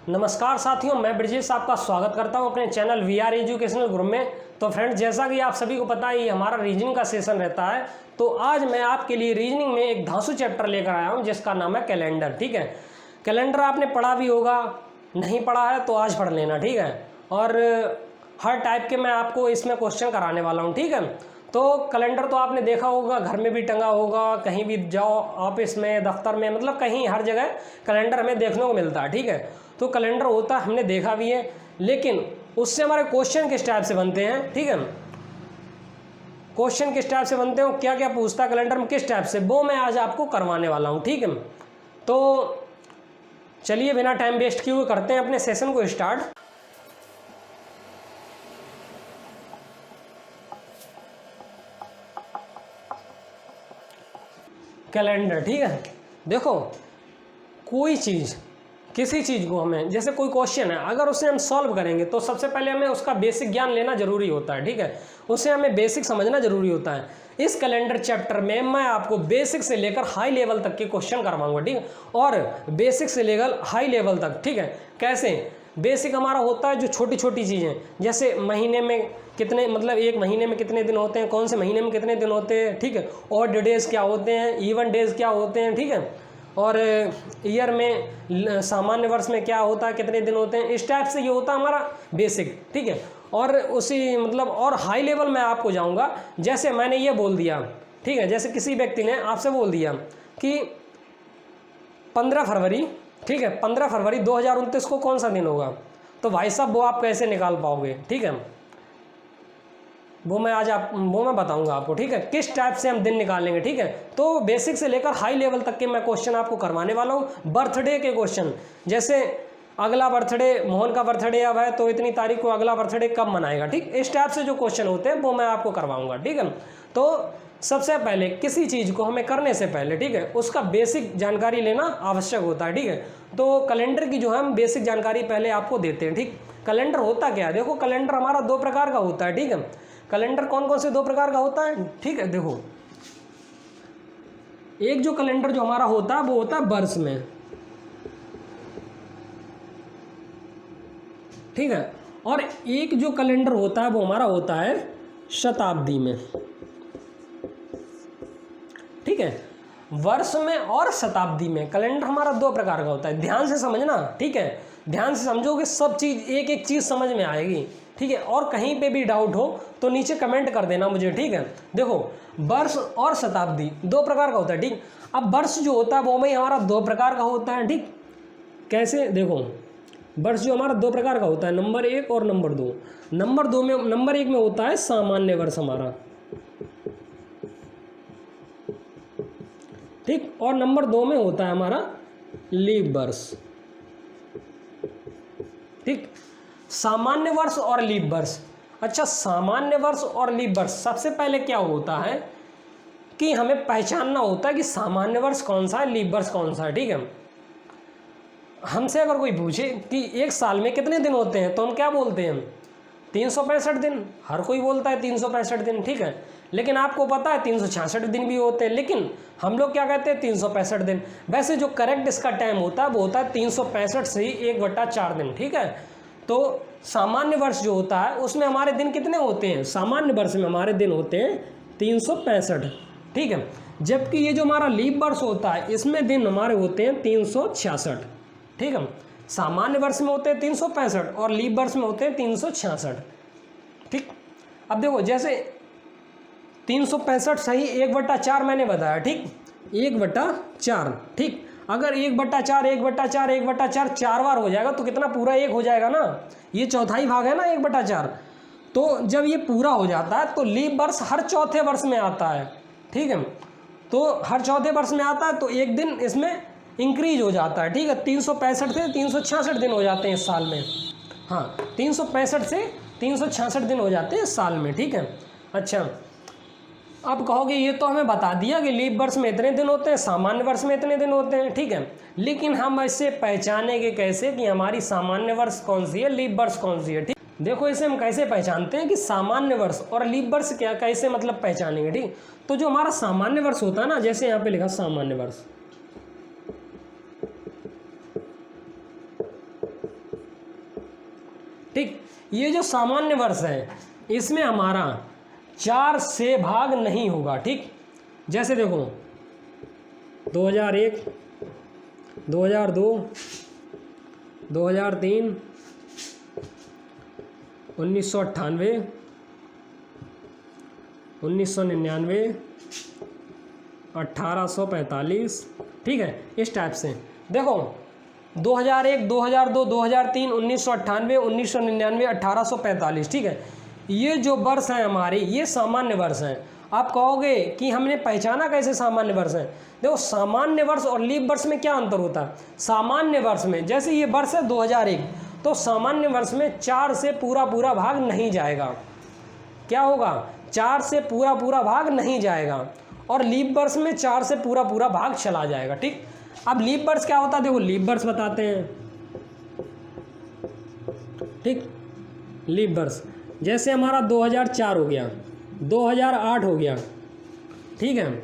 नमस्कार साथियों, मैं ब्रजेश आपका स्वागत करता हूं अपने चैनल वीआर एजुकेशनल ग्रुप में। तो फ्रेंड्स, जैसा कि आप सभी को पता है, ये हमारा रीजनिंग का सेशन रहता है। तो आज मैं आपके लिए रीजनिंग में एक धांसू चैप्टर लेकर आया हूं जिसका नाम है कैलेंडर। ठीक है, कैलेंडर आपने पढ़ा भी होगा, नहीं पढ़ा है तो आज पढ़ लेना। ठीक है, और हर टाइप के मैं आपको इसमें क्वेश्चन कराने वाला हूँ। ठीक है, तो कैलेंडर तो आपने देखा होगा, घर में भी टंगा होगा, कहीं भी जाओ, ऑफिस में, दफ्तर में, मतलब कहीं हर जगह कैलेंडर हमें देखने को मिलता है। ठीक है, तो कैलेंडर होता है, हमने देखा भी है, लेकिन उससे हमारे क्वेश्चन किस टाइप से बनते हैं। ठीक है, क्वेश्चन किस टाइप से बनते हैं, क्या क्या पूछता है कैलेंडर में, किस टाइप से, वो मैं आज आपको करवाने वाला हूँ। ठीक है, तो चलिए बिना टाइम वेस्ट किए हुए करते हैं अपने सेशन को स्टार्ट। कैलेंडर, ठीक है, देखो कोई चीज़, किसी चीज़ को हमें, जैसे कोई क्वेश्चन है, अगर उसे हम सॉल्व करेंगे तो सबसे पहले हमें उसका बेसिक ज्ञान लेना जरूरी होता है। ठीक है, उसे हमें बेसिक समझना जरूरी होता है। इस कैलेंडर चैप्टर में मैं आपको बेसिक से लेकर हाई लेवल तक के क्वेश्चन करवाऊंगा। ठीक है, और बेसिक से लेकर हाई लेवल तक। ठीक है, कैसे? बेसिक हमारा होता है जो छोटी छोटी चीज़ें, जैसे महीने में कितने, मतलब एक महीने में कितने दिन होते हैं, कौन से महीने में कितने दिन होते हैं। ठीक है, ऑड डेज क्या होते हैं, इवन डेज क्या होते हैं। ठीक है, और ईयर में, सामान्य वर्ष में क्या होता है, कितने दिन होते हैं, इस टाइप से ये होता है हमारा बेसिक। ठीक है, और उसी मतलब और हाई लेवल में आपको जाऊंगा। जैसे मैंने ये बोल दिया, ठीक है, जैसे किसी व्यक्ति ने आपसे बोल दिया कि 15 फरवरी, ठीक है, 15 फरवरी 2029 को कौन सा दिन होगा, तो भाई साहब वो आप कैसे निकाल पाओगे। ठीक है, वो मैं बताऊंगा आपको। ठीक है, किस टाइप से हम दिन निकालेंगे। ठीक है, तो बेसिक से लेकर हाई लेवल तक के मैं क्वेश्चन आपको करवाने वाला हूँ। बर्थडे के क्वेश्चन, जैसे अगला बर्थडे, मोहन का बर्थडे अब है तो इतनी तारीख को अगला बर्थडे कब मनाएगा। ठीक, इस टाइप से जो क्वेश्चन होते हैं वो मैं आपको करवाऊंगा। ठीक है, तो सबसे पहले किसी चीज़ को हमें करने से पहले, ठीक है, उसका बेसिक जानकारी लेना आवश्यक होता है। ठीक है, तो कैलेंडर की जो है हम बेसिक जानकारी पहले आपको देते हैं। ठीक, कैलेंडर होता क्या है, देखो कैलेंडर हमारा दो प्रकार का होता है। ठीक है, कैलेंडर कौन कौन से दो प्रकार का होता है। ठीक है, देखो एक जो कैलेंडर जो हमारा होता है वो होता है वर्ष में। ठीक है, और एक जो कैलेंडर होता है वो हमारा होता है शताब्दी में। ठीक है, वर्ष में और शताब्दी में कैलेंडर हमारा दो प्रकार का होता है। ध्यान से समझना। ठीक है, ध्यान से समझोगे सब चीज़, एक एक चीज़ समझ में आएगी। ठीक है, और कहीं पे भी डाउट हो तो नीचे कमेंट कर देना मुझे। ठीक है, देखो वर्ष और शताब्दी दो प्रकार का होता है। ठीक, अब वर्ष जो होता है वो में हमारा दो प्रकार का होता है। ठीक, कैसे? देखो वर्ष जो हमारा दो प्रकार का होता है, नंबर 1 और नंबर 2। नंबर 1 में होता है सामान्य वर्ष हमारा, ठीक, और नंबर 2 में होता है हमारा लीप वर्ष। ठीक, सामान्य वर्ष और लीप वर्ष। अच्छा, सामान्य वर्ष और लीप वर्ष, सबसे पहले क्या होता है कि हमें पहचानना होता है कि सामान्य वर्ष कौन सा है, लीप वर्ष कौन सा है। ठीक है, हमसे अगर कोई पूछे कि एक साल में कितने दिन होते हैं तो हम क्या बोलते हैं, 365 दिन। हर कोई बोलता है 365 दिन। ठीक है, लेकिन आपको पता है 366 दिन भी होते हैं, लेकिन हम लोग क्या कहते हैं, 365 दिन। वैसे जो करेक्ट इसका टाइम होता है वो होता है 365 से ही 1/4 दिन। ठीक है, तो सामान्य वर्ष जो होता है उसमें हमारे दिन कितने होते हैं, सामान्य वर्ष में हमारे दिन होते हैं 365। ठीक है, जबकि ये जो हमारा लीप वर्ष होता है इसमें दिन हमारे होते हैं 366। ठीक है, सामान्य वर्ष में होते हैं 365 और लीप वर्ष में होते हैं 366। ठीक, अब देखो जैसे 365 सही 1/4 मैंने बताया। ठीक, 1/4। ठीक, अगर 1/4 1/4 1/4 4 बार हो जाएगा तो कितना, पूरा 1 हो जाएगा ना, ये चौथाई भाग है ना 1/4। तो जब ये पूरा हो जाता है तो लीप वर्ष हर चौथे वर्ष में आता है। ठीक है, तो हर चौथे वर्ष में आता है तो एक दिन इसमें इंक्रीज हो जाता है। ठीक है, 365 से 366 दिन हो जाते हैं इस साल में। हाँ, 365 से 366 दिन हो जाते हैं इस साल में। ठीक है, अच्छा अब कहोगे ये तो हमें बता दिया कि लीप वर्ष में इतने दिन होते हैं, सामान्य वर्ष में इतने दिन होते हैं। ठीक है, लेकिन हम इससे पहचानेंगे कैसे कि हमारी सामान्य वर्ष कौन सी है, लीप वर्ष कौन सी है। ठीक, देखो इसे हम कैसे पहचानते हैं कि सामान्य वर्ष और लीप वर्ष क्या, कैसे मतलब पहचानेंगे। ठीक, तो जो हमारा सामान्य वर्ष होता है ना, जैसे यहाँ पे लिखा सामान्य वर्ष, ठीक। ये जो सामान्य वर्ष है इसमें हमारा 4 से भाग नहीं होगा। ठीक, जैसे देखो 2001, 2002, 2003, 1998, 1999, 1845। ठीक है, इस टाइप से देखो 2001, 2002, 2003, 1998, 1999, 1845। ठीक है, ये जो वर्ष हैं हमारे ये सामान्य वर्ष हैं। आप कहोगे कि हमने पहचाना कैसे सामान्य वर्ष हैं? देखो सामान्य वर्ष और लीप वर्ष में क्या अंतर होता है? सामान्य वर्ष में जैसे ये वर्ष है 2001, तो सामान्य वर्ष में 4 से पूरा पूरा भाग नहीं जाएगा। क्या होगा? 4 से पूरा पूरा भाग नहीं जाएगा। और लीप वर्ष में 4 से पूरा पूरा भाग चला जाएगा। ठीक, अब लीप वर्ष क्या होता है? देखो लीप वर्ष बताते हैं। ठीक, लीप वर्ष जैसे हमारा 2004 हो गया, 2008 हो गया, ठीक है,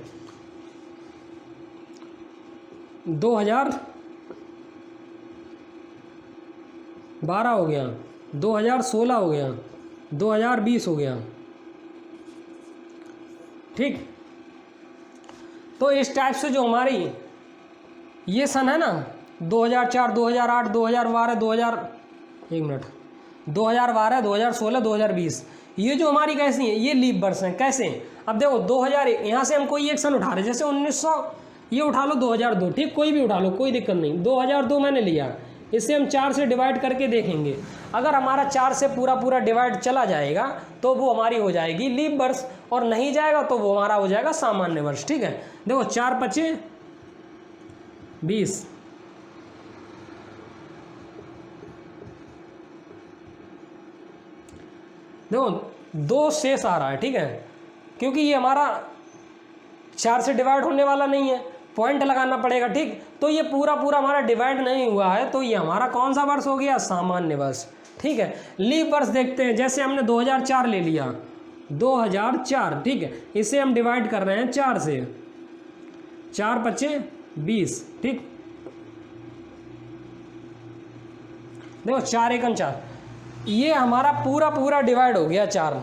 2012 हो गया, 2016 हो गया, 2020 हो गया। ठीक, तो इस टाइप से जो हमारी ये सन है ना 2004, 2008, 2012, 2012, 2016, 2020, ये जो हमारी कैसी है ये लीप वर्ष हैं। कैसे? अब देखो 2001 यहाँ से हम कोई एक सन उठा रहे, जैसे 1900 ये उठा लो, 2002, ठीक, कोई भी उठा लो कोई दिक्कत नहीं। 2002 मैंने लिया, इसे हम 4 से डिवाइड करके देखेंगे। अगर हमारा 4 से पूरा पूरा डिवाइड चला जाएगा तो वो हमारी हो जाएगी लीप वर्ष, और नहीं जाएगा तो वो हमारा हो जाएगा सामान्य वर्ष। ठीक है, देखो 4 5 20, देखो 2 शेष आ रहा है। ठीक है, क्योंकि ये हमारा 4 से डिवाइड होने वाला नहीं है, पॉइंट लगाना पड़ेगा। ठीक, तो ये पूरा पूरा हमारा डिवाइड नहीं हुआ है, तो ये हमारा कौन सा वर्ष हो गया? सामान्य वर्ष। ठीक है, लीप वर्ष देखते हैं। जैसे हमने 2004 ले लिया, 2004, ठीक है, इसे हम डिवाइड कर रहे हैं 4 से, 4 5 20। ठीक, देखो 4 1 4, ये हमारा पूरा पूरा डिवाइड हो गया, 4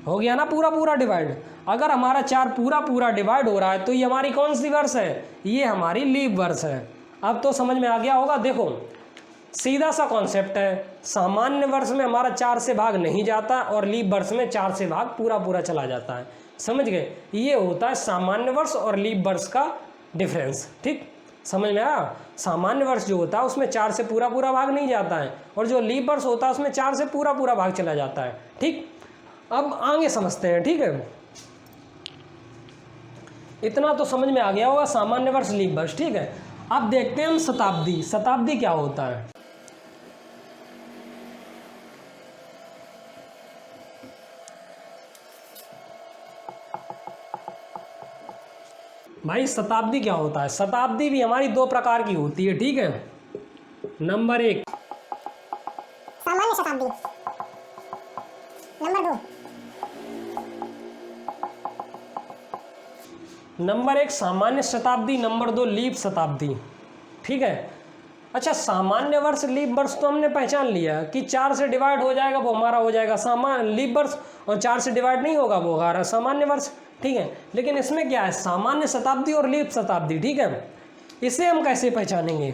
हो गया ना पूरा पूरा डिवाइड। अगर हमारा 4 पूरा पूरा डिवाइड हो रहा है तो ये हमारी कौन सी वर्ष है? ये हमारी लीप वर्ष है। अब तो समझ में आ गया होगा। देखो सीधा सा कॉन्सेप्ट है, सामान्य वर्ष में हमारा 4 से भाग नहीं जाता और लीप वर्ष में 4 से भाग पूरा पूरा चला जाता है। समझ गए? ये होता है सामान्य वर्ष और लीप वर्ष का डिफरेंस। ठीक, समझ में आया? सामान्य वर्ष जो होता है उसमें 4 से पूरा पूरा भाग नहीं जाता है, और जो लीप वर्ष होता है उसमें 4 से पूरा पूरा भाग चला जाता है। ठीक, अब आगे समझते हैं। ठीक है, इतना तो समझ में आ गया होगा सामान्य वर्ष लीप वर्ष। ठीक है, अब देखते हैं हम शताब्दी। शताब्दी क्या होता है? भाई शताब्दी क्या होता है? शताब्दी भी हमारी 2 प्रकार की होती है। ठीक है, नंबर 1 सामान्य शताब्दी, नंबर 1 सामान्य शताब्दी, नंबर 2 लीप शताब्दी। ठीक है, अच्छा सामान्य वर्ष लीप वर्ष तो हमने पहचान लिया कि 4 से डिवाइड हो जाएगा वो हमारा हो जाएगा सामान्य लीप वर्ष, और 4 से डिवाइड नहीं होगा वो हमारा सामान्य वर्ष। ठीक है, लेकिन इसमें क्या है? सामान्य शताब्दी और लीप शताब्दी। ठीक है, इसे हम कैसे पहचानेंगे?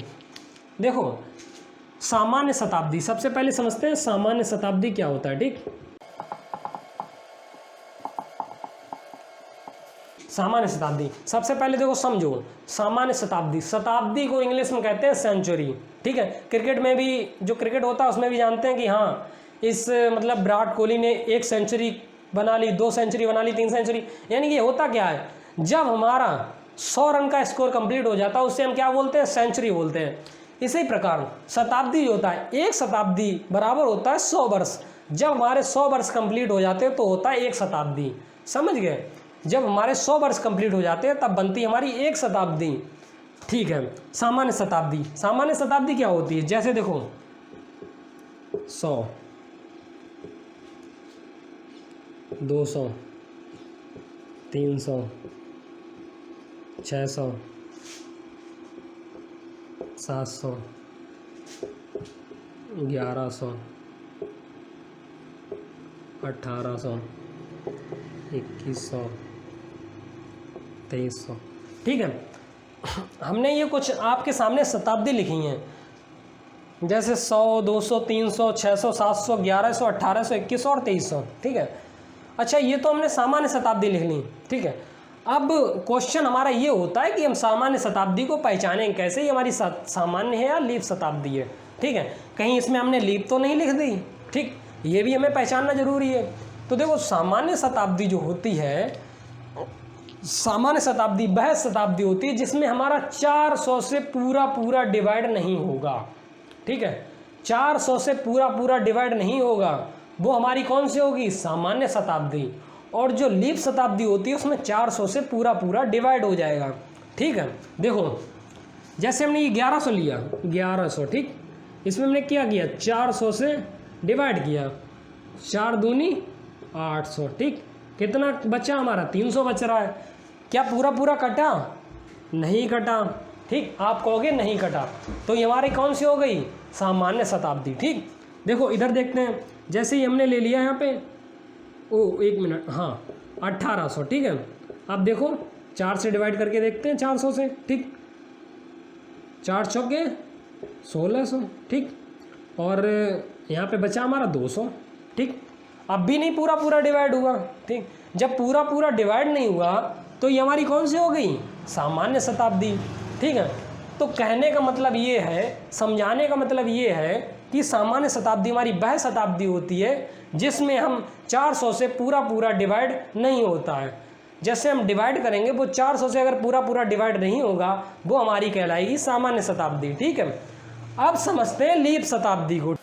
देखो सामान्य शताब्दी सबसे पहले समझते हैं सामान्य शताब्दी क्या होता है। ठीक, सामान्य शताब्दी सबसे पहले देखो समझो। सामान्य शताब्दी, शताब्दी को इंग्लिश में कहते हैं सेंचुरी। ठीक है, क्रिकेट में भी जो क्रिकेट होता है उसमें भी जानते हैं कि हाँ इस मतलब विराट कोहली ने 1 सेंचुरी बना ली, 2 सेंचुरी बना ली, 3 सेंचुरी। यानी कि होता क्या है, जब हमारा 100 रन का स्कोर कंप्लीट हो जाता है उससे हम क्या बोलते हैं? सेंचुरी बोलते हैं। इसी प्रकार शताब्दी होता है, 1 शताब्दी बराबर होता है 100 वर्ष। जब हमारे 100 वर्ष कंप्लीट हो जाते हैं तो होता है 1 शताब्दी। समझ गए? जब हमारे 100 वर्ष कंप्लीट हो जाते हैं तब बनती है हमारी 1 शताब्दी। ठीक है, सामान्य शताब्दी, सामान्य शताब्दी क्या होती है? जैसे देखो 100, 200, 300, 600, 700, 1100, 1800, 2100, 2300। ठीक है, हमने ये कुछ आपके सामने शताब्दी लिखी हैं, जैसे 100, 200, 300, 600, 700, 1100, 1800, 2100 और 2300। ठीक है, अच्छा ये तो हमने सामान्य शताब्दी लिख ली। ठीक है, अब क्वेश्चन हमारा ये होता है कि हम सामान्य शताब्दी को पहचानें कैसे, ये हमारी सामान्य है या लीप शताब्दी है। ठीक है, कहीं इसमें हमने लीप तो नहीं लिख दी। ठीक, ये भी हमें पहचानना जरूरी है। तो देखो, सामान्य शताब्दी जो होती है, सामान्य शताब्दी वह शताब्दी होती है जिसमें हमारा 400 से पूरा डिवाइड नहीं होगा। ठीक है, 400 से पूरा डिवाइड नहीं होगा, वो हमारी कौन सी होगी, सामान्य शताब्दी। और जो लीप शताब्दी होती है उसमें 400 से पूरा डिवाइड हो जाएगा। ठीक है, देखो जैसे हमने ये 1100 लिया, 1100। ठीक, इसमें हमने क्या किया, 400 से डिवाइड किया, 4 दूनी 800। ठीक, कितना बचा हमारा, 300 बच रहा है। क्या पूरा कटा, नहीं कटा। ठीक, आप कहोगे नहीं कटा, तो ये हमारी कौन सी हो गई, सामान्य शताब्दी। ठीक, देखो इधर देखते हैं, जैसे ही हमने ले लिया यहाँ पे, ओ एक मिनट, हाँ 1800। ठीक है, अब देखो 4 से डिवाइड करके देखते हैं, 400 से। ठीक, 4 चौके 1600। ठीक, और यहाँ पे बचा हमारा 200। ठीक, अब भी नहीं पूरा डिवाइड हुआ। ठीक, जब पूरा डिवाइड नहीं हुआ तो ये हमारी कौन सी हो गई, सामान्य शताब्दी। ठीक है, तो कहने का मतलब ये है, समझाने का मतलब ये है कि सामान्य शताब्दी हमारी वह शताब्दी होती है जिसमें हम 400 से पूरा डिवाइड नहीं होता है। जैसे हम डिवाइड करेंगे वो 400 से अगर पूरा डिवाइड नहीं होगा, वो हमारी कहलाएगी सामान्य शताब्दी। ठीक है, अब समझते हैं लीप शताब्दी को।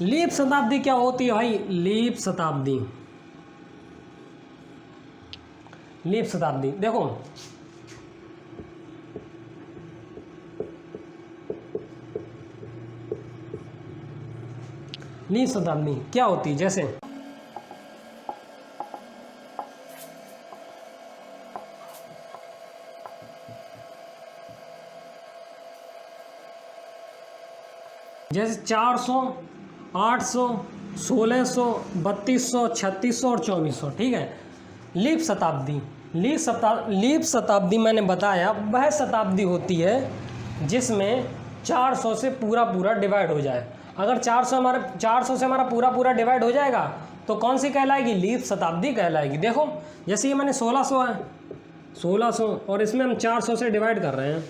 लीप शताब्दी क्या होती है भाई, लीप शताब्दी, लीप शताब्दी देखो, लीप शताब्दी क्या होती है, जैसे जैसे 400, 800, 1600, 3200, 3600 और 2400। ठीक है, लीप शताब्दी, लीप शताब्दी मैंने बताया वह शताब्दी होती है जिसमें 400 से पूरा डिवाइड हो जाए। अगर 400 से हमारा पूरा डिवाइड हो जाएगा तो कौन सी कहलाएगी, लीप शताब्दी कहलाएगी। देखो जैसे ये मैंने 1600 है, 1600 और इसमें हम 400 से डिवाइड कर रहे हैं,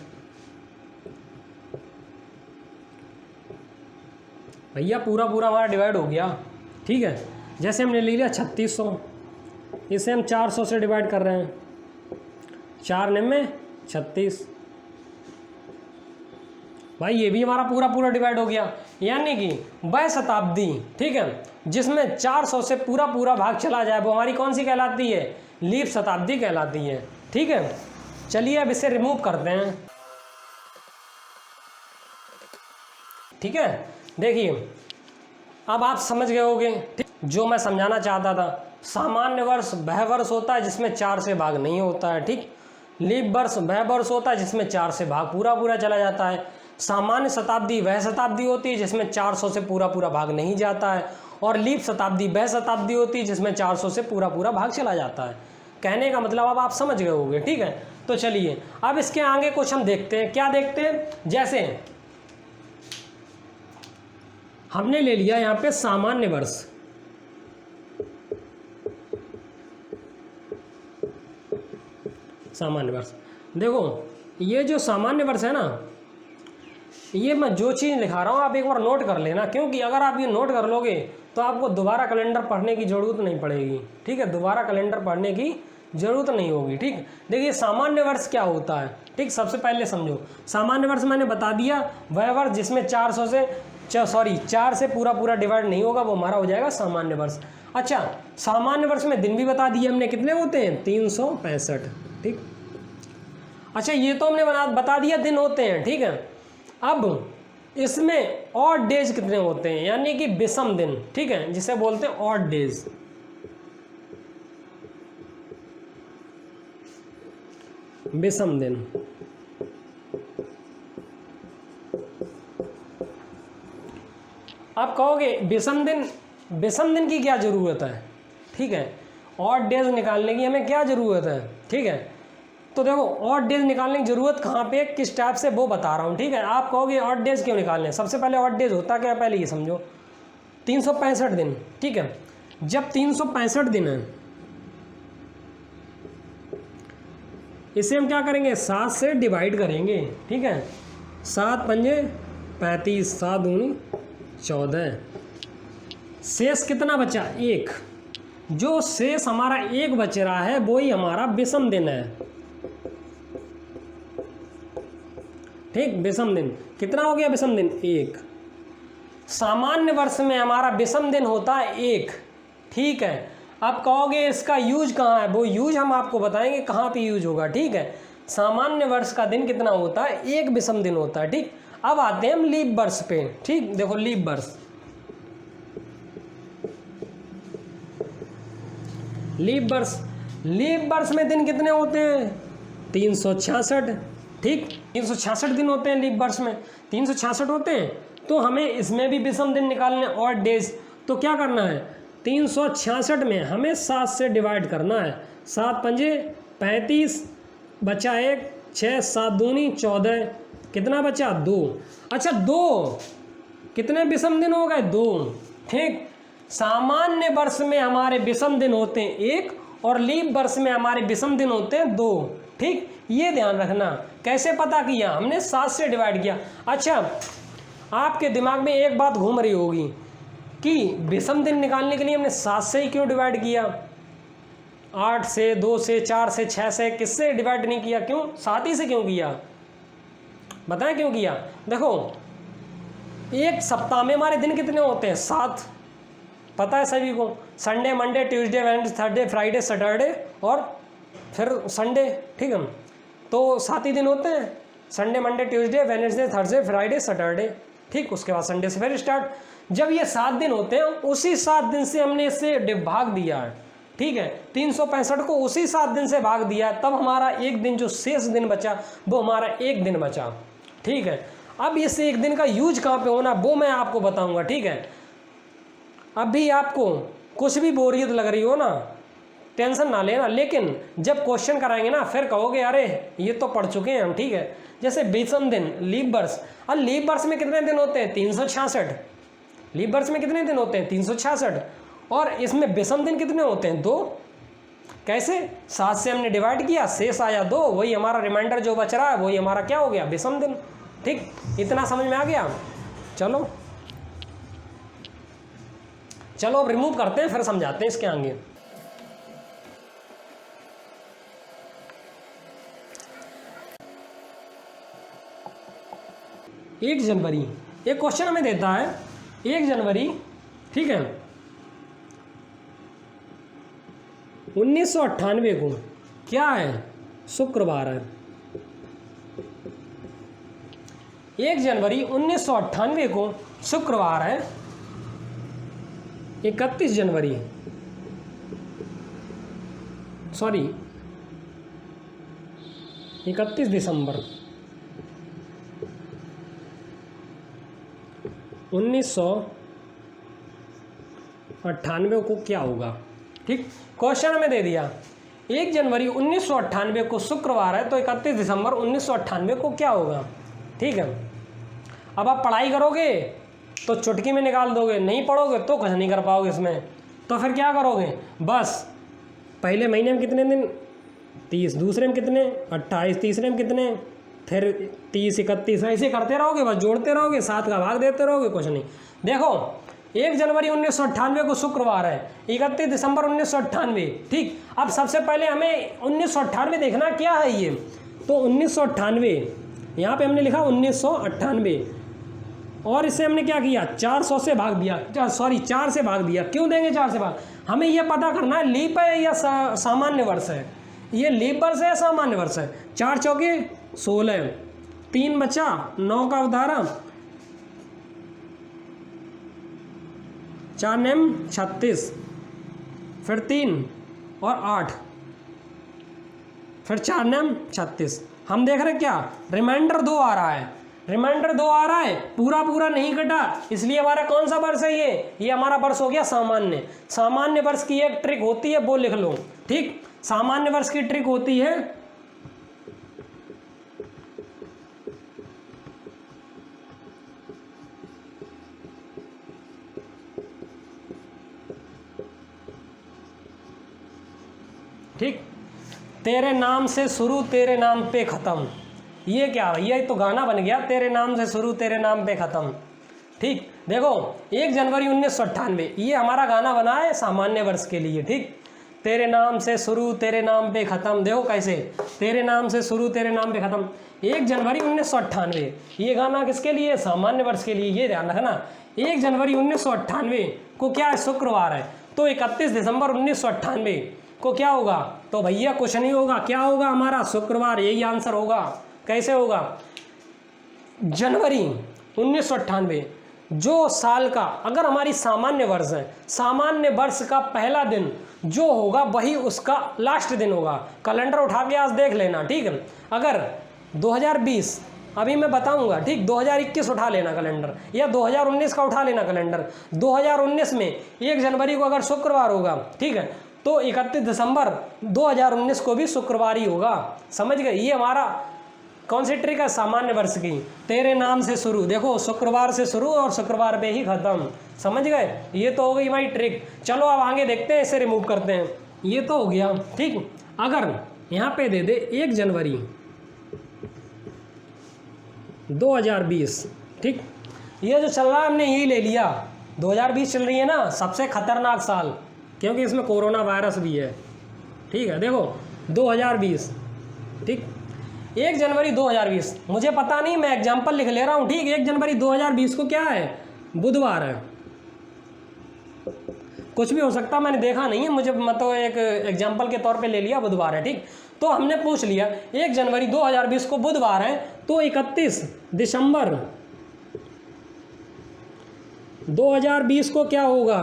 भैया पूरा हमारा डिवाइड हो गया। ठीक है, जैसे हमने ले लिया 3600, इसे हम 400 से डिवाइड कर रहे हैं, 4 में 36, भाई ये भी हमारा पूरा डिवाइड हो गया। यानी कि वह शताब्दी, ठीक है, जिसमें 400 से पूरा भाग चला जाए वो हमारी कौन सी कहलाती है, लीप शताब्दी कहलाती है। ठीक है, चलिए अब इसे रिमूव करते हैं। ठीक है, देखिए अब आप समझ गए होंगे जो मैं समझाना चाहता था। सामान्य वर्ष वह वर्ष होता है जिसमें 4 से भाग नहीं होता है। ठीक, लीप वर्ष वह वर्ष होता है जिसमें 4 से भाग पूरा चला जाता है। सामान्य शताब्दी वह शताब्दी होती है जिसमें 400 से पूरा भाग नहीं जाता है, और लीप शताब्दी वह शताब्दी होती है जिसमें 400 से पूरा भाग चला जाता है। कहने का मतलब अब आप समझ गए होंगे। ठीक है, तो चलिए अब इसके आगे कुछ हम देखते हैं। क्या देखते हैं, जैसे हमने ले लिया यहाँ पे सामान्य वर्ष, सामान्य वर्ष। देखो ये जो सामान्य वर्ष है ना, ये मैं जो चीज़ लिखा रहा हूँ आप एक बार नोट कर लेना, क्योंकि अगर आप ये नोट कर लोगे तो आपको दोबारा कैलेंडर पढ़ने की ज़रूरत नहीं पड़ेगी। ठीक है, दोबारा कैलेंडर पढ़ने की ज़रूरत नहीं होगी। ठीक, देखिए सामान्य वर्ष क्या होता है। ठीक, सबसे पहले समझो, सामान्य वर्ष मैंने बता दिया वह वर्ष जिसमें 4 से पूरा डिवाइड नहीं होगा, वो हमारा हो जाएगा सामान्य वर्ष। अच्छा, सामान्य वर्ष में दिन भी बता दिए हमने, कितने होते हैं, 365। ठीक, अच्छा ये तो हमने बता दिया दिन होते हैं। ठीक है, अब इसमें ऑड डेज कितने होते हैं, यानी कि विषम दिन। ठीक है, जिसे बोलते हैं ऑड डेज। विषम दिन। आप कहोगे विषम दिन की क्या ज़रूरत है, ठीक है, ऑड डेज निकालने की हमें क्या ज़रूरत है, ठीक है। तो देखो ऑड डेज निकालने की ज़रूरत कहाँ पे, किस टाइप से, वो बता रहा हूँ, ठीक है। आप कहोगे ऑड डेज क्यों निकालने हैं, सबसे पहले ऑड डेज होता क्या, पहले ये समझो। 365 दिन, ठीक है। जब 365 दिन है, इसे हम क्या करेंगे, 7 से डिवाइड करेंगे, ठीक है। 7 पंजे 35, 7 दूनी 14, शेष कितना बचा, 1। जो शेष हमारा 1 बच रहा है वही हमारा विषम दिन है, ठीक। विषम दिन कितना हो गया, विषम दिन 1। सामान्य वर्ष में हमारा विषम दिन होता है 1, ठीक है। आप कहोगे इसका यूज कहाँ है, वो यूज हम आपको बताएंगे कहाँ पे यूज होगा, ठीक है। सामान्य वर्ष का दिन कितना होता है, 1 विषम दिन होता है, ठीक। अब आते हैं हम लीप वर्ष पे, ठीक। देखो लीप वर्ष, लीप वर्ष में दिन कितने होते हैं, 366, ठीक। 366 दिन होते हैं लीप वर्ष में, 366 होते हैं। तो हमें इसमें भी विषम दिन निकालने, ऑड डेज। तो क्या करना है, 366 में हमें 7 से डिवाइड करना है। 7 पंजे 35, बचा 1, 6, 7 दूनी 14, कितना बचा, 2। अच्छा 2 कितने विषम दिन हो गए, 2, ठीक। सामान्य वर्ष में हमारे विषम दिन होते हैं 1 और लीप वर्ष में हमारे विषम दिन होते हैं 2, ठीक। ये ध्यान रखना। कैसे पता किया, हमने 7 से डिवाइड किया। अच्छा आपके दिमाग में एक बात घूम रही होगी कि विषम दिन निकालने के लिए हमने 7 से ही क्यों डिवाइड किया, 8 से, 2 से, 4 से, 6 से, किससे डिवाइड नहीं किया, क्यों 7 ही से क्यों किया, बताएं क्यों किया। देखो एक सप्ताह में हमारे दिन कितने होते हैं, 7, पता है सभी को। Sunday, Monday, Tuesday, Wednesday, Thursday, Friday, Saturday और फिर संडे, ठीक है। तो 7 ही दिन होते हैं, Sunday, Monday, Tuesday, Wednesday, Thursday, Friday, Saturday, ठीक। उसके बाद संडे से फिर स्टार्ट। जब ये 7 दिन होते हैं, उसी 7 दिन से हमने इससे भाग दिया है, ठीक है। 365 को उसी 7 दिन से भाग दिया है, तब हमारा एक दिन जो शेष दिन बचा वो हमारा 1 दिन बचा, ठीक है। अब इस 1 दिन का यूज कहाँ पे होना वो मैं आपको बताऊंगा, ठीक है। अभी आपको कुछ भी बोरियत लग रही हो ना, टेंशन ना लेना, लेकिन जब क्वेश्चन कराएंगे ना फिर कहोगे अरे ये तो पढ़ चुके हैं हम, ठीक है। जैसे विषम दिन, लीप वर्ष, और लीप वर्ष में कितने दिन होते हैं, 366। लीप वर्ष में कितने दिन होते हैं, 366। और इसमें विषम दिन कितने होते हैं, 2। कैसे, 7 से हमने डिवाइड किया, शेष आया 2, वही हमारा रिमाइंडर जो बच रहा है वही हमारा क्या हो गया, विषम दिन, ठीक। इतना समझ में आ गया। चलो अब रिमूव करते हैं, फिर समझाते हैं इसके आगे। 1 जनवरी, एक क्वेश्चन हमें देता है 1 जनवरी, ठीक है, 1998 को क्या है, शुक्रवार है। 1 जनवरी 1998 को शुक्रवार है। 31 जनवरी, सॉरी 31 दिसंबर 1998 को क्या होगा, ठीक। क्वेश्चन हमें दे दिया 1 जनवरी 1998 को शुक्रवार है, तो 31 दिसंबर 1998 को क्या होगा, ठीक है। अब आप पढ़ाई करोगे तो चुटकी में निकाल दोगे, नहीं पढ़ोगे तो कुछ नहीं कर पाओगे इसमें। तो फिर क्या करोगे, बस पहले महीने में कितने दिन, 30, दूसरे में कितने, 28, तीसरे में कितने, फिर 30, 31, ऐसे करते रहोगे, बस जोड़ते रहोगे, 7 का भाग देते रहोगे, कुछ नहीं। देखो 1 जनवरी 1998 को शुक्रवार है, 31 दिसंबर 1998, ठीक। अब सबसे पहले हमें 1998 देखना क्या है ये, तो 1998 यहाँ पे हमने लिखा 1998, और इससे हमने क्या किया, 400 से भाग दिया, सॉरी 4 से भाग दिया। क्यों देंगे 4 से भाग, हमें यह पता करना है लीप है या सामान्य वर्ष है, ये लीप वर्ष है या सामान्य वर्ष है। 4 चौके 16, 3 बचा, 9 का उधारा, 4 नेम 36, फिर 3 और 8, फिर 4 नेम 36। हम देख रहे क्या, रिमाइंडर 2 आ रहा है, रिमाइंडर 2 आ रहा है, पूरा पूरा नहीं कटा, इसलिए हमारा कौन सा वर्ष है ये हमारा वर्ष हो गया सामान्य। सामान्य वर्ष की एक ट्रिक होती है, वो लिख लो, ठीक। सामान्य वर्ष की ट्रिक होती है ठीक, तेरे नाम से शुरू तेरे नाम पे खत्म। ये क्या, ये तो गाना बन गया, तेरे नाम से शुरू तेरे नाम पे खत्म, ठीक। देखो 1 जनवरी 1998 ये हमारा गाना बना है सामान्य वर्ष के लिए, ठीक। तेरे नाम से शुरू तेरे नाम पे खत्म, देखो कैसे, तेरे नाम से शुरू तेरे नाम पे खत्म। 1 जनवरी 1998 ये गाना किसके लिए, सामान्य वर्ष के लिए, ये ध्यान रखना। 1 जनवरी 1998 को क्या है, शुक्रवार है, तो 31 दिसंबर 1998 को क्या होगा, तो भैया कुछ नहीं होगा, क्या होगा हमारा, शुक्रवार, यही आंसर होगा। कैसे होगा, जनवरी 1998 जो साल का, अगर हमारी सामान्य वर्ष है, सामान्य वर्ष का पहला दिन जो होगा वही उसका लास्ट दिन होगा। कैलेंडर उठा के आज देख लेना, ठीक है। अगर 2020 अभी मैं बताऊंगा, ठीक, 2021 उठा लेना कैलेंडर, या 2019 का उठा लेना कैलेंडर। 2019 में 1 जनवरी को अगर शुक्रवार होगा, ठीक है, तो 31 दिसंबर 2019 को भी शुक्रवार ही होगा। समझ गए, ये हमारा कौन सी ट्रिक है, सामान्य वर्ष की। तेरे नाम से शुरू, देखो शुक्रवार से शुरू और शुक्रवार पे ही खत्म। समझ गए, ये तो हो गई हमारी ट्रिक। चलो अब आगे देखते हैं, इसे रिमूव करते हैं। ये तो हो गया, ठीक। अगर यहाँ पे दे दे 1 जनवरी 2020, ठीक, ये जो चल रहा है हमने यही ले लिया, 2020 चल रही है ना, सबसे खतरनाक साल, क्योंकि इसमें कोरोना वायरस भी है, ठीक है। देखो 2020, ठीक, 1 जनवरी 2020, मुझे पता नहीं, मैं एग्जाम्पल लिख ले रहा हूँ, ठीक। 1 जनवरी 2020 को क्या है, बुधवार है, कुछ भी हो सकता, मैंने देखा नहीं है, मुझे मतलब एक एग्जाम्पल के तौर पे ले लिया, बुधवार है, ठीक। तो हमने पूछ लिया 1 जनवरी 2020 को बुधवार है, तो 31 दिसंबर 2020 को क्या होगा,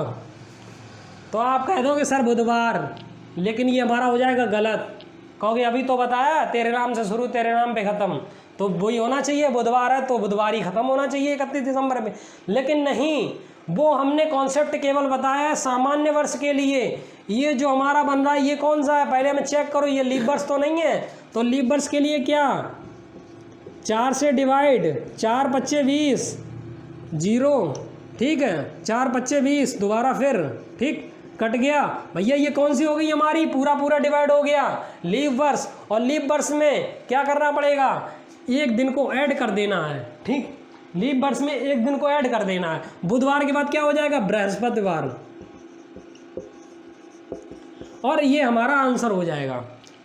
तो आप कह दोगे सर बुधवार, लेकिन ये हमारा हो जाएगा गलत। कहोगे अभी तो बताया तेरे नाम से शुरू तेरे नाम पे ख़त्म, तो वही होना चाहिए, बुधवार है तो बुधवार ही ख़त्म होना चाहिए 31 दिसंबर में। लेकिन नहीं, वो हमने कॉन्सेप्ट केवल बताया है सामान्य वर्ष के लिए। ये जो हमारा बन रहा है ये कौन सा है, पहले हमें चेक करो, ये लीप वर्ष तो नहीं है। तो लीप वर्ष के लिए क्या, 4 से डिवाइड, 4 पच्चे 20, 0, ठीक है, 4 पच्चे 20, दोबारा फिर, ठीक, कट गया भैया। ये कौन सी हो गई हमारी, पूरा पूरा डिवाइड हो गया, लीप वर्ष। और लीप वर्ष में क्या करना पड़ेगा, एक दिन को ऐड कर देना है, ठीक। लीप वर्ष में एक दिन को ऐड कर देना है। बुधवार के बाद क्या हो जाएगा, बृहस्पतिवार, और ये हमारा आंसर हो जाएगा।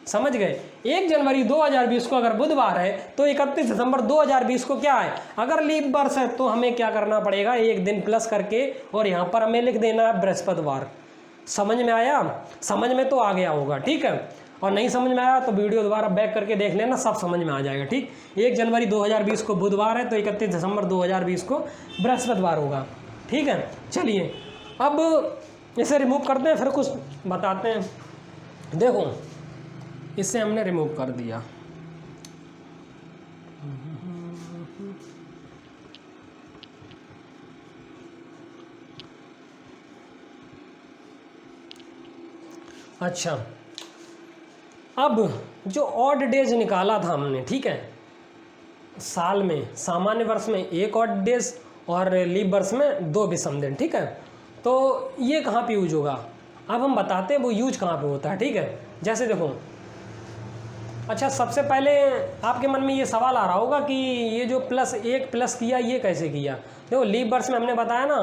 समझ गए, 1 जनवरी 2020 को अगर बुधवार है तो 31 दिसंबर 2020 को क्या है, अगर लीप वर्ष है तो हमें क्या करना पड़ेगा, एक दिन प्लस करके, और यहाँ पर हमें लिख देना है बृहस्पतिवार। समझ में आया, समझ में तो आ गया होगा, ठीक है। और नहीं समझ में आया तो वीडियो दोबारा बैक करके देख लेना, सब समझ में आ जाएगा, ठीक। 1 जनवरी 2020 को बुधवार है तो 31 दिसंबर 2020 को बृहस्पतिवार होगा, ठीक है। चलिए अब इसे रिमूव करते हैं, फिर कुछ बताते हैं। देखो इससे हमने रिमूव कर दिया, अच्छा। अब जो ऑड डेज निकाला था हमने, ठीक है, साल में, सामान्य वर्ष में 1 ऑड डेज और लीप वर्ष में 2 विषम दिन, ठीक है। तो ये कहाँ पे यूज होगा, अब हम बताते हैं वो यूज कहाँ पे होता है, ठीक है। जैसे देखो, अच्छा सबसे पहले आपके मन में ये सवाल आ रहा होगा कि ये जो +1 प्लस किया ये कैसे किया। देखो लीप वर्ष में हमने बताया ना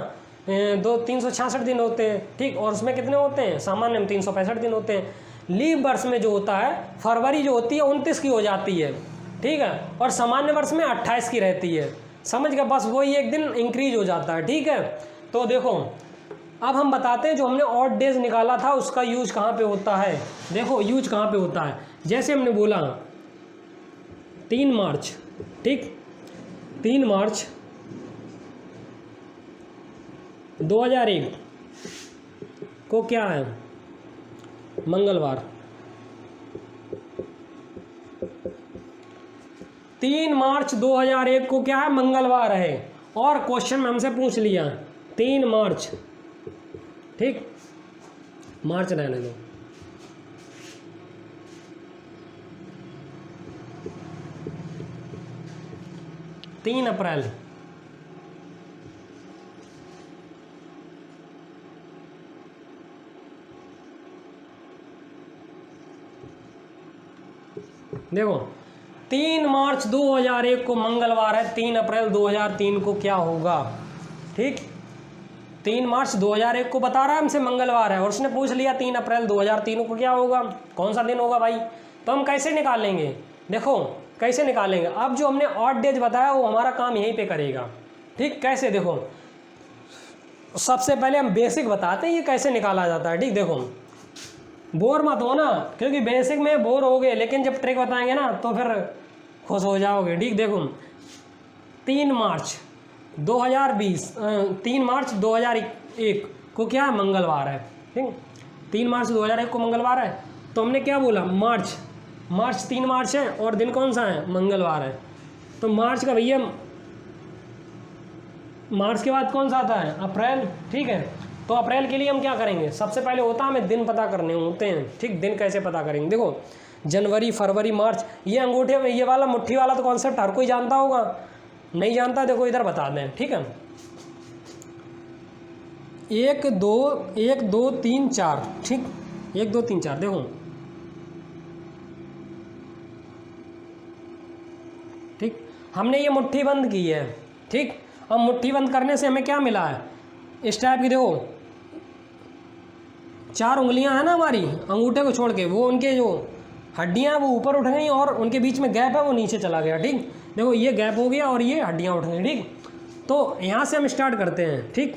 366 दिन होते हैं, ठीक, और उसमें कितने होते हैं, सामान्य में 365 दिन होते हैं। लीप वर्ष में जो होता है फरवरी जो होती है 29 की हो जाती है, ठीक है, और सामान्य वर्ष में 28 की रहती है। समझ गए, बस वही एक दिन इंक्रीज हो जाता है, ठीक है। तो देखो अब हम बताते हैं जो हमने ऑड डेज निकाला था उसका यूज कहाँ पे होता है। देखो यूज कहाँ पे होता है, जैसे हमने बोला 3 मार्च, ठीक, 3 मार्च 2001 को क्या है, मंगलवार। 3 मार्च 2001 को क्या है, मंगलवार है, और क्वेश्चन में हमसे पूछ लिया 3 मार्च, ठीक, मार्च रहने दो। तीन अप्रैल, देखो 3 मार्च 2001 को मंगलवार है, 3 अप्रैल 2003 को क्या होगा, ठीक, 3 मार्च 2001 को बता रहा है हमसे मंगलवार है, और उसने पूछ लिया 3 अप्रैल 2003 को क्या होगा, कौन सा दिन होगा भाई। तो हम कैसे निकालेंगे, देखो कैसे निकालेंगे, अब जो हमने ऑड डेज बताया वो हमारा काम यहीं पे करेगा, ठीक। कैसे, देखो सबसे पहले हम बेसिक बताते हैं ये कैसे निकाला जाता है, ठीक। देखो बोर मत हो ना, क्योंकि बेसिक में बोर हो गए, लेकिन जब ट्रिक बताएंगे ना तो फिर खुश हो जाओगे, ठीक। देखो 3 मार्च 2020, 3 मार्च 2001 को क्या है, मंगलवार है, ठीक। 3 मार्च 2001 को मंगलवार है, तो हमने क्या बोला, मार्च 3 मार्च है, और दिन कौन सा है, मंगलवार है। तो मार्च का भैया, मार्च के बाद कौन सा आता है, अप्रैल, ठीक है। तो अप्रैल के लिए हम क्या करेंगे, सबसे पहले होता है हमें दिन पता करने होते हैं, ठीक। दिन कैसे पता करेंगे, देखो जनवरी, फरवरी, मार्च, ये अंगूठे में ये वाला मुट्ठी वाला तो कॉन्सेप्ट हर कोई जानता होगा, नहीं जानता देखो इधर बता दें, ठीक है। 1 2 3 4, ठीक, 1 2 3 4, देखो ठीक, हमने ये मुट्ठी बंद की है, ठीक। अब मुट्ठी बंद करने से हमें क्या मिला है, इस टाइप की, देखो 4 उंगलियां हैं ना हमारी अंगूठे को छोड़ के, वो उनके जो हड्डियां हैं वो ऊपर उठ गई, और उनके बीच में गैप है वो नीचे चला गया, ठीक। देखो ये गैप हो गया और ये हड्डियां उठ गई, ठीक। तो यहाँ से हम स्टार्ट करते हैं, ठीक।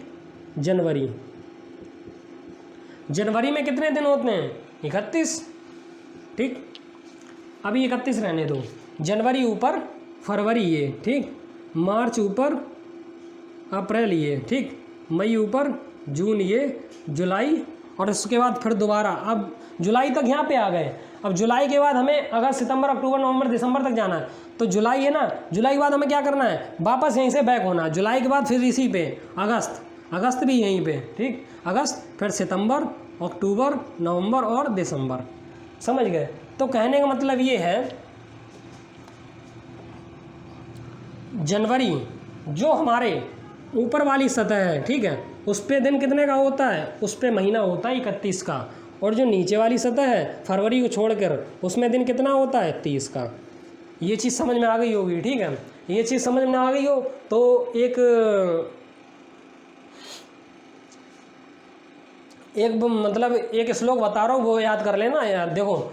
जनवरी में कितने दिन होते हैं, 31, ठीक। अभी 31 रहने दो, जनवरी ऊपर, फरवरी ये, ठीक, मार्च ऊपर, अप्रैल ये, ठीक, मई ऊपर, जून ये, जुलाई, और उसके बाद फिर दोबारा, अब जुलाई तक यहाँ पे आ गए। अब जुलाई के बाद हमें अगस्त, सितंबर, अक्टूबर, नवंबर, दिसंबर तक जाना है, तो जुलाई है ना, जुलाई के बाद हमें क्या करना है, वापस यहीं से बैक होना है, जुलाई के बाद फिर इसी पे अगस्त भी यहीं पे, ठीक, अगस्त, फिर सितंबर, अक्टूबर, नवंबर और दिसंबर, समझ गए। तो कहने का मतलब ये है, जनवरी जो हमारे ऊपर वाली सतह है, ठीक है, उस पे दिन कितने का होता है, उस पे महीना होता है 31 का, और जो नीचे वाली सतह है फरवरी को छोड़कर, उसमें दिन कितना होता है, 30 का। ये चीज़ समझ में आ गई होगी, ठीक है। ये चीज़ समझ में आ गई हो तो एक मतलब एक श्लोक बता रहा हूँ वो याद कर लेना यार। देखो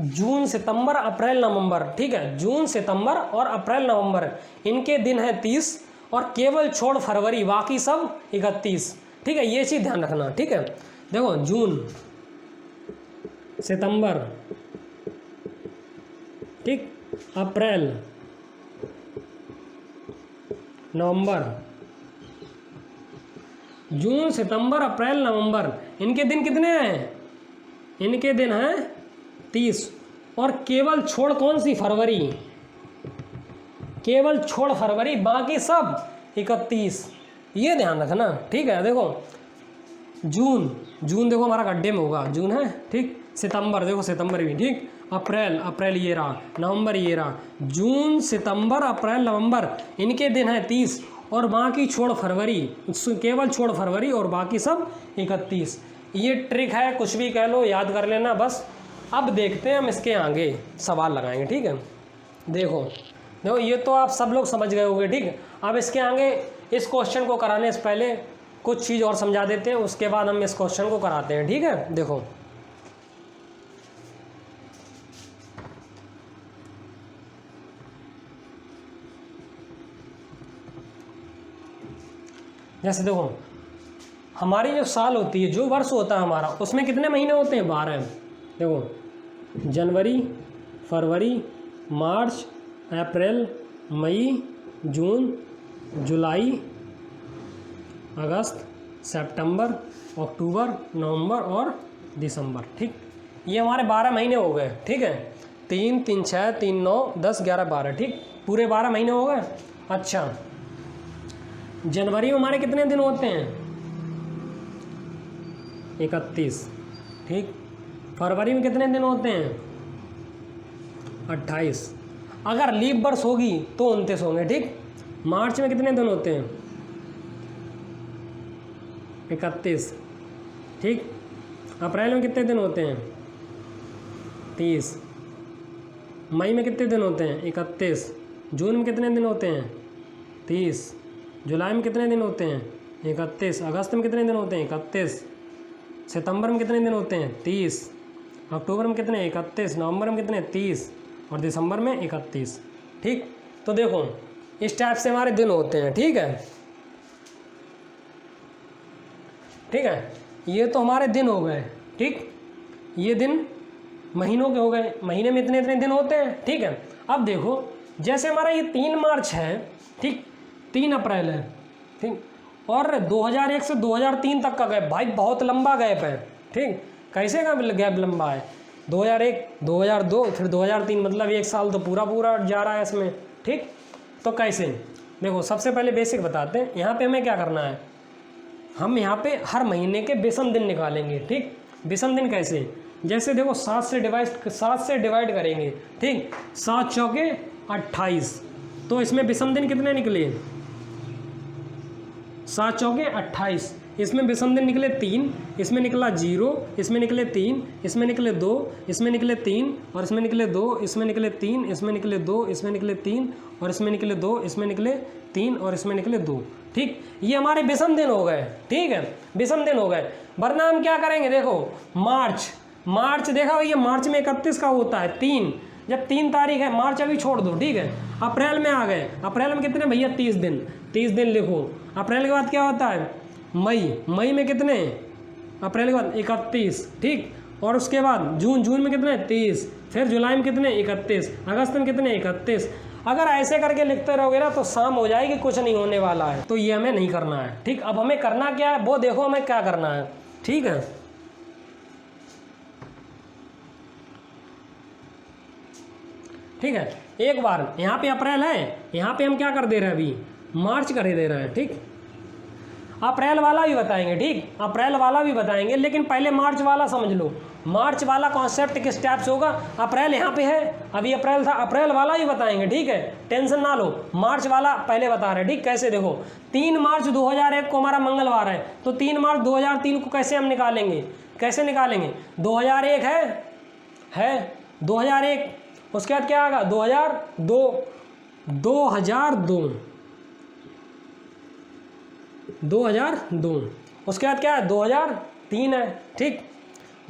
जून, सितंबर, अप्रैल, नवंबर, ठीक है, जून, सितंबर और अप्रैल, नवंबर, इनके दिन है 30, और केवल छोड़ फरवरी, बाकी सब 31, ठीक है। ये चीज़ ध्यान रखना, ठीक है। देखो जून, सितंबर, ठीक, अप्रैल, नवंबर, जून, सितंबर, अप्रैल, नवंबर, इनके दिन कितने हैं, इनके दिन हैं 30, और केवल छोड़ कौन सी, फरवरी, केवल छोड़ फरवरी, बाकी सब 31, ये ध्यान रखना, ठीक है। देखो जून देखो हमारा गड्ढे में होगा, जून है, ठीक। सितंबर देखो, सितंबर भी, ठीक। अप्रैल ये रहा, नवंबर ये रहा, जून, सितंबर, अप्रैल, नवंबर, इनके दिन है 30, और बाकी छोड़ फरवरी, केवल छोड़ फरवरी और बाकी सब 31। ये ट्रिक है, कुछ भी कह लो, याद कर लेना बस। अब देखते हैं हम इसके आगे सवाल लगाएंगे, ठीक है। देखो ये तो आप सब लोग समझ गए होंगे, ठीक है। अब इसके आगे इस क्वेश्चन को कराने से पहले कुछ चीज़ और समझा देते हैं, उसके बाद हम इस क्वेश्चन को कराते हैं, ठीक है। देखो जैसे देखो हमारी जो साल होती है, जो वर्ष होता है हमारा, उसमें कितने महीने होते हैं, 12। देखो जनवरी, फरवरी, मार्च, अप्रैल, मई, जून, जुलाई, अगस्त, सितंबर, अक्टूबर, नवंबर और दिसंबर, ठीक। ये हमारे 12 महीने हो गए, ठीक है। 3 3 6 3 9 10 11 12, ठीक, पूरे 12 महीने हो गए। अच्छा, जनवरी में हमारे कितने दिन होते हैं? 31, ठीक। फरवरी में कितने दिन होते हैं? 28। अगर लीप वर्ष होगी तो 29 होंगे, ठीक। मार्च में कितने दिन होते हैं? 31, ठीक। अप्रैल में कितने दिन होते हैं? 30। मई में कितने दिन होते हैं? 31। जून में कितने दिन होते हैं? 30। जुलाई में कितने दिन होते हैं? 31। अगस्त में कितने दिन होते हैं? 31। सितंबर में कितने दिन होते हैं? 30। अक्टूबर में कितने? 31। नवंबर में कितने? 30। और दिसंबर में 31, ठीक। तो देखो इस टाइप से हमारे दिन होते हैं, ठीक है, ठीक है। ये तो हमारे दिन हो गए, ठीक। ये दिन महीनों के हो गए, महीने में इतने इतने दिन होते हैं, ठीक है। अब देखो जैसे हमारा ये 3 मार्च है, ठीक, 3 अप्रैल है, ठीक, और 2001 से 2003 तक का गैप, भाई बहुत लंबा गैप है, ठीक। कैसे का गैप लंबा है? 2001, 2002, फिर 2003, मतलब 1 साल तो पूरा पूरा जा रहा है इसमें, ठीक। तो कैसे? देखो सबसे पहले बेसिक बताते हैं। यहाँ पे हमें क्या करना है, हम यहाँ पे हर महीने के विषम दिन निकालेंगे, ठीक। विषम दिन कैसे? जैसे देखो 7 से डिवाइड करेंगे, ठीक। 7 चौके 28, तो इसमें विषम दिन कितने निकले? 7 चौके 28, इसमें विषम दिन निकले 3, इसमें निकला 0, इसमें निकले 3, इसमें निकले 2, इसमें निकले 3, और इसमें निकले 2, इसमें निकले 3, इसमें निकले 2, इसमें निकले 3, और इसमें निकले 2, इसमें निकले 3, और इसमें निकले 2, ठीक। ये हमारे विषम दिन हो गए, ठीक है, विषम दिन हो गए। वरना हम क्या करेंगे? देखो मार्च देखा भैया, मार्च में 31 का होता है 3, जब 3 तारीख है, मार्च अभी छोड़ दो, ठीक है। अप्रैल में आ गए, अप्रैल में कितने भैया? 30 दिन, 30 दिन लिखो। अप्रैल के बाद क्या होता है? मई में कितने? अप्रैल के बाद 31, ठीक। और उसके बाद जून में कितने? 30। फिर जुलाई में कितने? 31। अगस्त में कितने? 31। अगर ऐसे करके लिखते रहोगे ना तो शाम हो जाएगी, कुछ नहीं होने वाला है। तो ये हमें नहीं करना है, ठीक। अब हमें करना क्या है वो देखो, हमें क्या करना है, ठीक है। ठीक है, एक बार यहाँ पे अप्रैल है, यहाँ पे हम क्या कर दे रहे हैं? अभी मार्च कर दे रहे हैं, ठीक। अप्रैल वाला भी बताएंगे, ठीक, अप्रैल वाला भी बताएंगे, लेकिन पहले मार्च वाला समझ लो। मार्च वाला कॉन्सेप्ट किस टाइप से होगा? अप्रैल यहाँ पे है, अभी अप्रैल था, अप्रैल वाला ही बताएंगे, ठीक है, टेंशन ना लो। मार्च वाला पहले बता रहे हैं, ठीक। कैसे? देखो 3 मार्च 2001 को हमारा मंगलवार है, तो 3 मार्च 2003 को कैसे हम निकालेंगे? कैसे निकालेंगे? 2001 है 2001, उसके बाद क्या आएगा? 2002, उसके बाद क्या है? 2003 है, ठीक।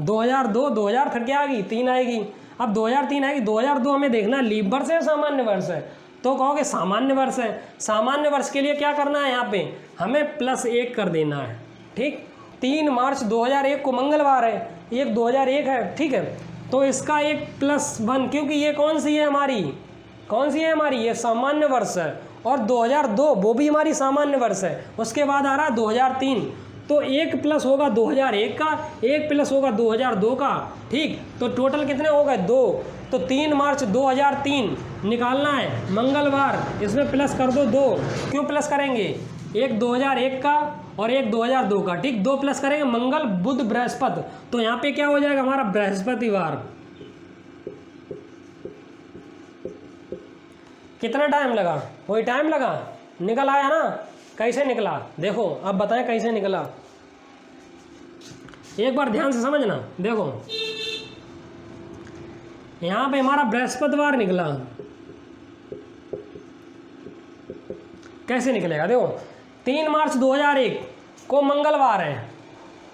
2002 फिर क्या आएगी? 3 आएगी। अब 2003 आएगी, 2002 हमें देखना है लीप वर्ष है या सामान्य वर्ष है, तो कहोगे सामान्य वर्ष है। सामान्य वर्ष के लिए क्या करना है? यहाँ पे हमें +1 कर देना है, ठीक। 3 मार्च 2001 को मंगलवार है, 1 2001 है, ठीक है, तो इसका 1 +1, क्योंकि ये कौन सी है हमारी? ये सामान्य वर्ष है। और 2002 वो भी हमारी सामान्य वर्ष है। उसके बाद आ रहा है 2003, तो 1 प्लस होगा 2001 का, 1 प्लस होगा 2002 का, ठीक। तो टोटल कितने हो गए? 2। तो 3 मार्च 2003 निकालना है, मंगलवार, इसमें प्लस कर दो 2। क्यों प्लस करेंगे? 1 2001 का और 1 2002 का, ठीक। 2 प्लस करेंगे, मंगल बुध बृहस्पति, तो यहाँ पे क्या हो जाएगा हमारा? बृहस्पतिवार। कितना टाइम लगा? वही टाइम लगा, निकल आया ना? कैसे निकला देखो, अब बताएं कैसे निकला, एक बार ध्यान से समझना। देखो यहाँ पे हमारा बृहस्पतिवार निकला, कैसे निकलेगा? देखो 3 मार्च 2001 को मंगलवार है,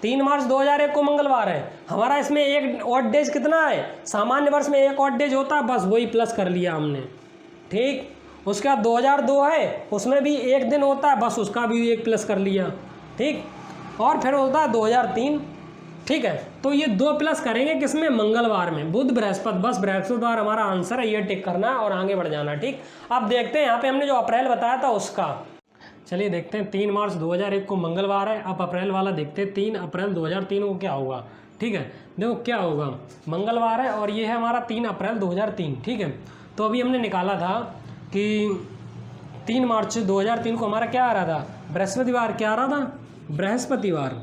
3 मार्च 2001 को मंगलवार है हमारा। इसमें एक ऑड डेज कितना है? सामान्य वर्ष में एक ऑड डेज होता है, बस वही प्लस कर लिया हमने, ठीक। उसके बाद 2002 है, उसमें भी एक दिन होता है, बस उसका भी 1 प्लस कर लिया, ठीक। और फिर होता है 2003, ठीक है। तो ये 2 प्लस करेंगे किसमें? मंगलवार में, बुध बृहस्पति, बस बृहस्पतिवार हमारा आंसर है, ये टिक करना है और आगे बढ़ जाना, ठीक। अब देखते हैं यहाँ पे हमने जो अप्रैल बताया था उसका, चलिए देखते हैं। 3 मार्च 2001 को मंगलवार है, अब अप्रैल वाला देखते हैं। 3 अप्रैल 2003 को क्या होगा, ठीक है। देखो क्या होगा, मंगलवार है और ये है हमारा 3 अप्रैल 2003, ठीक है। तो अभी हमने निकाला था कि 3 मार्च 2003 को हमारा क्या आ रहा था, बृहस्पतिवार। क्या आ रहा था, बृहस्पतिवार,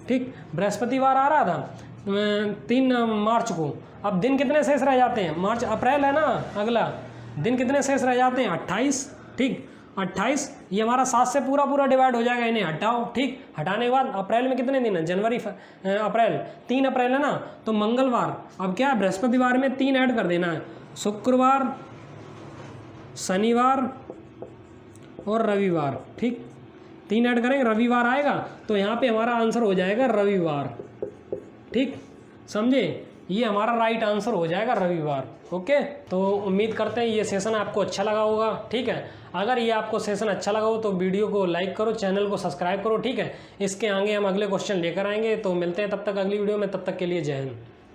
ठीक, बृहस्पतिवार आ रहा था 3 मार्च को। अब दिन कितने शेष रह जाते हैं, मार्च अप्रैल है ना अगला, दिन कितने शेष रह जाते हैं, 28, ठीक, 28। ये हमारा 7 से पूरा डिवाइड हो जाएगा, इन्हें हटाओ, ठीक। हटाने के बाद अप्रैल में कितने दिन है, जनवरी अप्रैल 3 अप्रैल है ना, तो मंगलवार। अब क्या है, बृहस्पतिवार में 3 ऐड कर देना है, शुक्रवार, शनिवार और रविवार, ठीक, 3 ऐड करेंगे, रविवार आएगा, तो यहाँ पे हमारा आंसर हो जाएगा रविवार, ठीक, समझे। ये हमारा राइट आंसर हो जाएगा रविवार। ओके, तो उम्मीद करते हैं ये सेशन आपको अच्छा लगा होगा, ठीक है। अगर ये आपको सेशन अच्छा लगा हो तो वीडियो को लाइक करो, चैनल को सब्सक्राइब करो, ठीक है। इसके आगे हम अगले क्वेश्चन लेकर आएंगे। तो मिलते हैं तब तक अगली वीडियो में, तब तक के लिए जय हिंद।